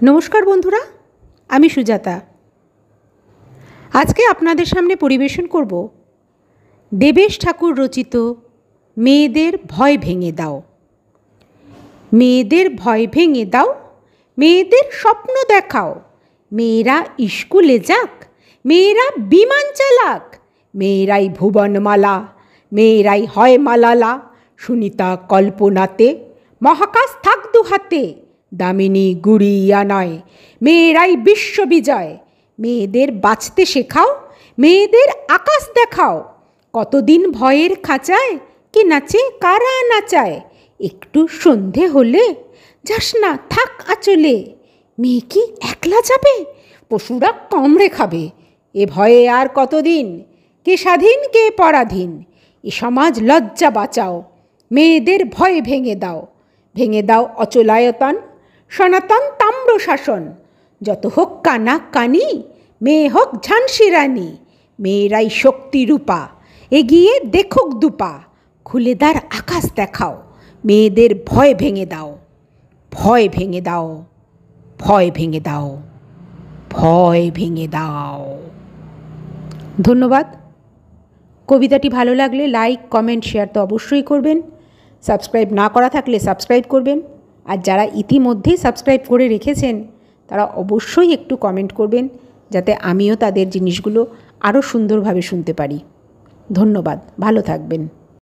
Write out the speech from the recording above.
নমস্কার বন্ধুরা, আমি সুজাতা। আজকে আপনাদের সামনে পরিবেশন করব দেবেশ ঠাকুর রচিত মেয়েদের ভয় ভেঙে দাও। মেয়েদের ভয় ভেঙে দাও, মেয়েদের স্বপ্ন দেখাও। মেয়েরা স্কুলে যাক, মেয়েরা বিমান চালাক। মেয়েরাই ভুবনমালা, মেয়েরাই হয় মালালা। সুনিতা কল্পনাতে মহাকাশ থাক দু হাতে। দামিনী গুড়িয়া নয়, মেয়েরাই বিশ্ববিজয়। মেয়েদের বাঁচতে শেখাও, মেয়েদের আকাশ দেখাও। কতদিন ভয়ের খাঁচায় কি নাচে কারা নাচায়। একটু সন্ধে হলে যাস না থাক আঁচলে। মেয়ে কি একলা যাবে, পশুরা কামড়ে খাবে। এ ভয়ে আর কতদিন, কে স্বাধীন কে পরাধীন। এ সমাজ লজ্জা বাঁচাও, মেয়েদের ভয় ভেঙে দাও। ভেঙে দাও অচলায়তন, সনাতন তাম্র শাসন। যত হোক কানা কানি, মেয়ে হোক ঝাঁসি রানী। মেয়েরাই শক্তি রূপা, এগিয়ে দেখুক দুপা। খুলে দ্বার আকাশ দেখাও, মেয়েদের ভয় ভেঙে দাও। ভয় ভেঙে দাও, ভয় ভেঙে দাও, ভয় ভেঙে দাও। ধন্যবাদ। কবিতাটি ভালো লাগলে লাইক, কমেন্ট, শেয়ার তো অবশ্যই করবেন। সাবস্ক্রাইব না করা থাকলে সাবস্ক্রাইব করবেন। আর যারা ইতিমধ্যেই সাবস্ক্রাইব করে রেখেছেন তারা অবশ্যই একটু কমেন্ট করবেন, যাতে আমিও তাদের জিনিসগুলো আরও সুন্দরভাবে শুনতে পারি। ধন্যবাদ, ভালো থাকবেন।